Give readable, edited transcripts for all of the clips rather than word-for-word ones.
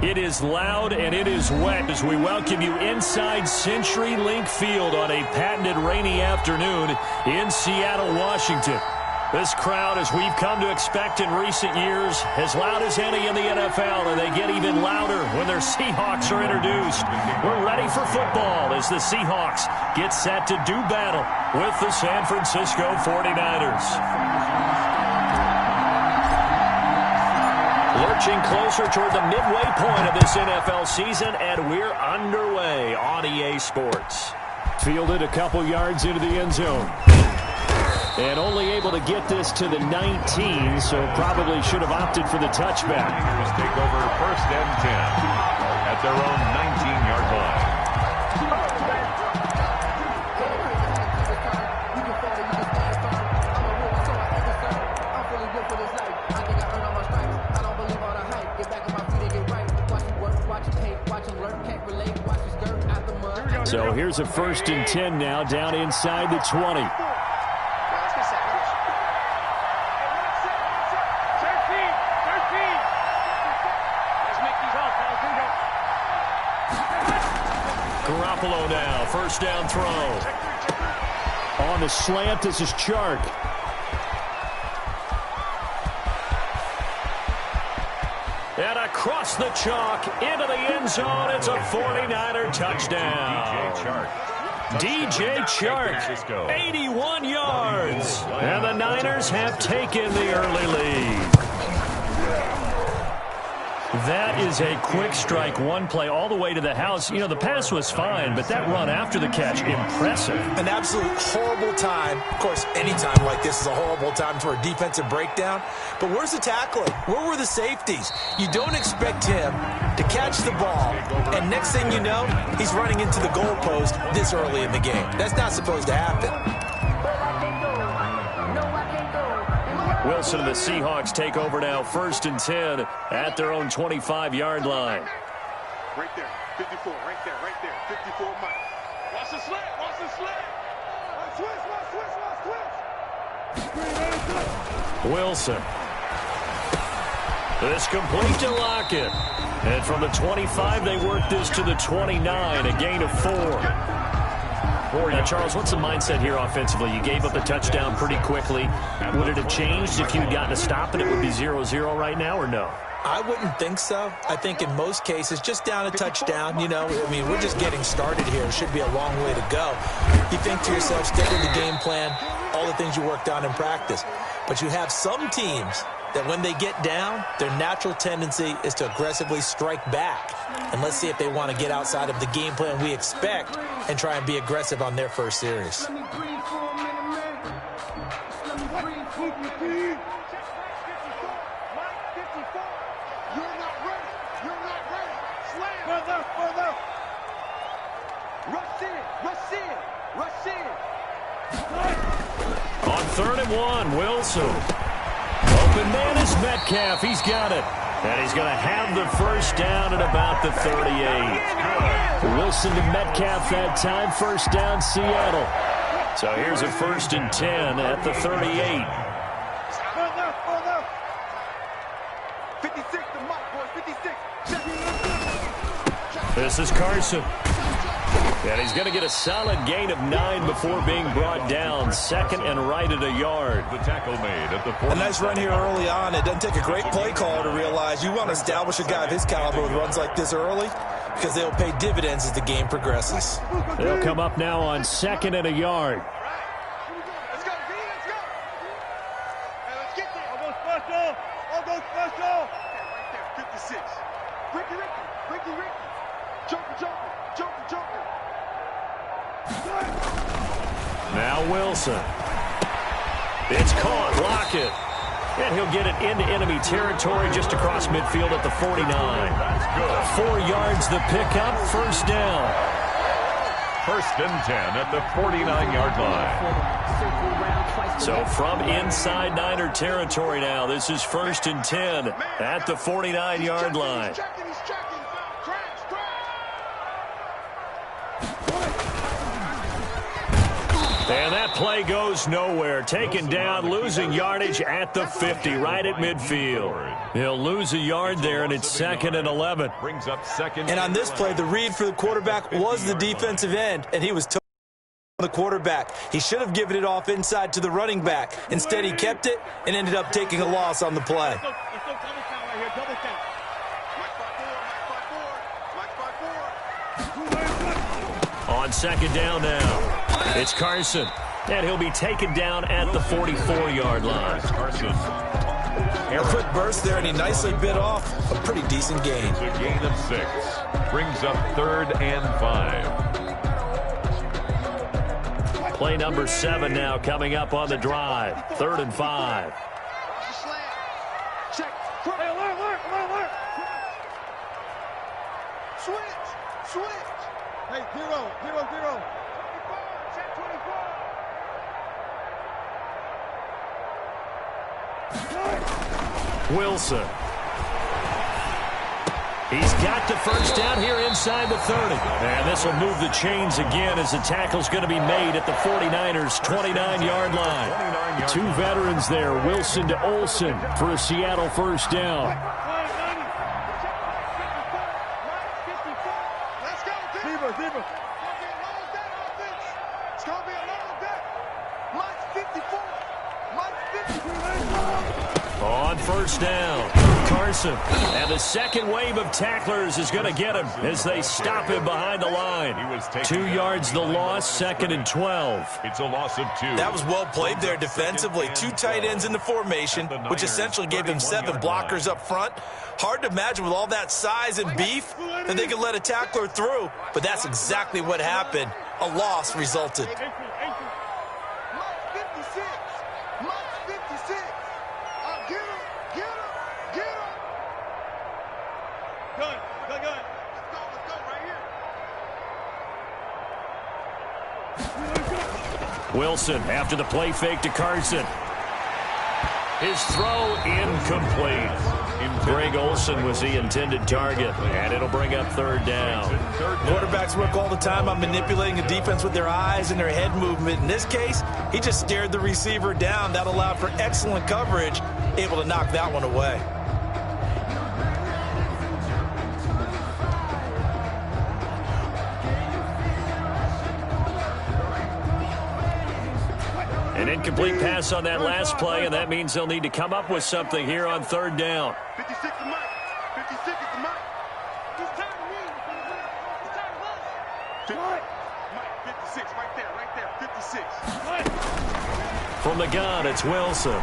It is loud and it is wet as we welcome you inside CenturyLink Field on a patented rainy afternoon in Seattle, Washington. This crowd, as we've come to expect in recent years, as loud as any in the NFL, and they get even louder when their Seahawks are introduced. We're ready for football as the Seahawks get set to do battle with the San Francisco 49ers. Lurching closer toward the midway point of this NFL season, and we're underway on EA Sports. Fielded a couple yards into the end zone. And only able to get this to the 19, so probably should have opted for the touchback. Tigers take over first and 10 at their own 19-yard line. So here's a first and 10 now, down inside the 20. Garoppolo now, first down throw. On the slant, this is Chark. And across the chalk, into the end zone, it's a 49er touchdown. DJ Chark, 81 yards. And the Niners have taken the early lead. That is a quick strike, one play all the way to the house. You know, the pass was fine, but that run after the catch, impressive. An absolute horrible time. Of course, any time like this is a horrible time for a defensive breakdown. But where's the tackling? Where were the safeties? You don't expect him to catch the ball, and next thing you know, he's running into the goalpost this early in the game. That's not supposed to happen. Wilson and the Seahawks take over now, first and 10 at their own 25-yard line. Right there, 54, right there, 54, Mike. Watch the slant, watch the slant. Switch. Wilson. This complete to Lockett. And from the 25, they work this to the 29, a gain of 4. Now, Charles, what's the mindset here offensively? You gave up a touchdown pretty quickly. Would it have changed if you had gotten a stop and it would be 0-0 right now, or no? I wouldn't think so. I think in most cases, just down a touchdown, you know, I mean, we're just getting started here. It should be a long way to go. You think to yourself, stick with the game plan, all the things you worked on in practice. But you have some teams that when they get down, their natural tendency is to aggressively strike back. And let's see if they want to get outside of the game plan we expect and try and be aggressive on their first series. On 3rd and 1, Wilson. Open man is Metcalf. He's got it. And he's going to have the first down at about the 38. Wilson to Metcalf that time. First down, Seattle. So here's a first and 10 at the 38. 56 to Mike, boys, 56. This is Carson. And he's going to get a solid gain of 9 before being brought down. Second and right at a yard. The tackle made at the 40. A nice run here early on. It doesn't take a great play caller to realize you want to establish a guy of his caliber with runs like this early because they'll pay dividends as the game progresses. They'll come up now on 2nd and a yard. Let's go, B, let's go. Hey, let's get there. I'll go special. I'll go special. Right there, 56. Ricky. Joker. Now Wilson. It's caught. Lockett. And he'll get it into enemy territory just across midfield at the 49. 4 yards the pickup. First down. First and 10 at the 49-yard line. So from inside Niner territory now, this is first and 10 at the 49-yard line. He's checking. Crash. And that play goes nowhere. Taken down, losing yardage at the 50, right at midfield. He'll lose a yard there, and it's 2nd and 11. Brings up 2nd. And on this play, the read for the quarterback was the defensive end, and he was the quarterback. He should have given it off inside to the running back. Instead, he kept it and ended up taking a loss on the play. Let's go double count right here, double count. On 2nd down now, it's Carson. And he'll be taken down at the 44-yard line. Carson. A quick burst there, and he nicely bit off a pretty decent gain. It's a gain of 6. Brings up 3rd and 5. Play number 7 now coming up on the drive. 3rd and 5. Check. Hey, alert. Switch. Hey, 0. Check 24. Wilson. He's got the first down here inside the 30. And this will move the chains again as the tackle's going to be made at the 49ers' 29-yard line. 2 veterans there, Wilson to Olsen for a Seattle first down. Let's go, Zebra. It's going to be a long day. Mike's 54. On first down, Carson. And the second wave of tacklers is going to get him as they stop him behind the line. 2 yards the loss, 2nd and 12. It's a loss of 2. That was well played there defensively. 2 tight ends in the formation, which essentially gave them 7 blockers up front. Hard to imagine with all that size and beef that they could let a tackler through, but that's exactly what happened. A loss resulted. Mike's 56. Get him. Gun. Let's go right here. Wilson after the play fake to Carson. His throw incomplete. Greg Olsen was the intended target, and it'll bring up 3rd down. Quarterbacks work all the time on manipulating a defense with their eyes and their head movement. In this case, he just stared the receiver down. That allowed for excellent coverage, able to knock that one away. An incomplete pass on that last play, and that means they'll need to come up with something here on 3rd down. 56 is Mike. 56 is the Mike. He's tired of me. He's tired of us. Mike, 56, right there. 56. From the gun, it's Wilson.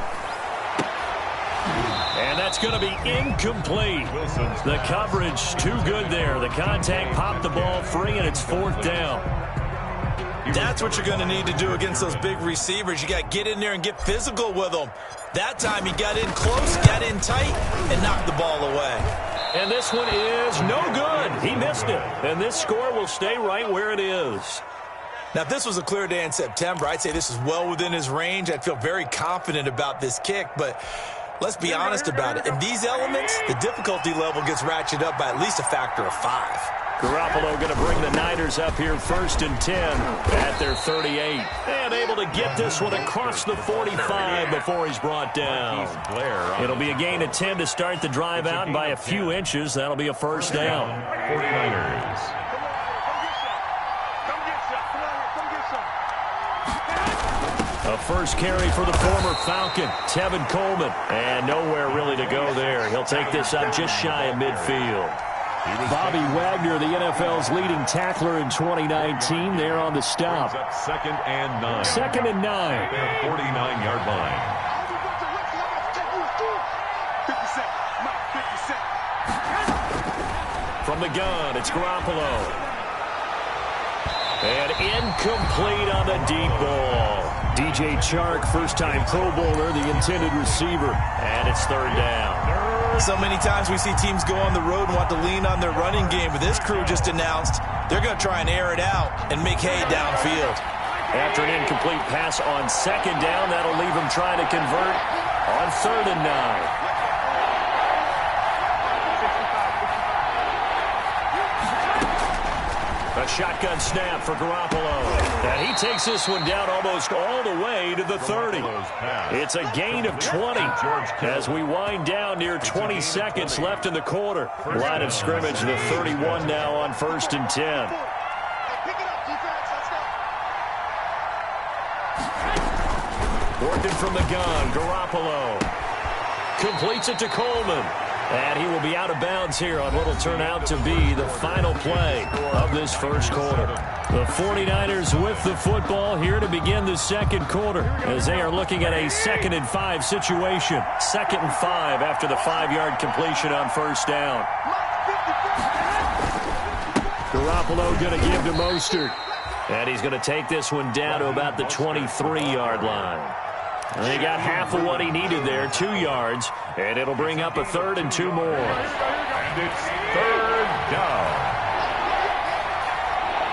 And that's going to be incomplete. The coverage too good there. The contact popped the ball free, and it's 4th down. That's what you're going to need to do against those big receivers. You got to get in there and get physical with them. That time he got in close, got in tight, and knocked the ball away. And this one is no good. He missed it. And this score will stay right where it is. Now, if this was a clear day in September, I'd say this is well within his range. I'd feel very confident about this kick, but let's be honest about it. In these elements, the difficulty level gets ratcheted up by at least a factor of 5. Garoppolo going to bring the Niners up here 1st and 10 at their 38. And able to get this one across the 45 before he's brought down. It'll be a gain of 10 to start the drive out, and by a few inches, that'll be a first down. 49ers. A first carry for the former Falcon, Tevin Coleman. And nowhere really to go there. He'll take this up just shy of midfield. Bobby Wagner, the NFL's leading tackler in 2019, there on the stop. 2nd and 9. 2nd and 9. 49-yard line. From the gun, it's Garoppolo. And incomplete on the deep ball. DJ Chark, first-time Pro Bowler, the intended receiver. And it's 3rd down. So many times we see teams go on the road and want to lean on their running game, but this crew just announced they're going to try and air it out and make hay downfield. After an incomplete pass on 2nd down, that'll leave him trying to convert on 3rd and 9. A A shotgun snap for Garoppolo. And he takes this one down almost all the way to the 30. It's a gain of 20 as we wind down near 20 seconds left in the quarter. Line of scrimmage, the 31 now on 1st and 10. Working from the gun, Garoppolo completes it to Coleman. And he will be out of bounds here on what will turn out to be the final play of this first quarter. The 49ers with the football here to begin the second quarter as they are looking at a 2nd and 5 situation. 2nd and 5 after the 5-yard completion on first down. Garoppolo going to give to Mostert. And he's going to take this one down to about the 23-yard line. And he got half of what he needed there, 2 yards, and it'll bring up a 3rd and 2 more. And it's 3rd down.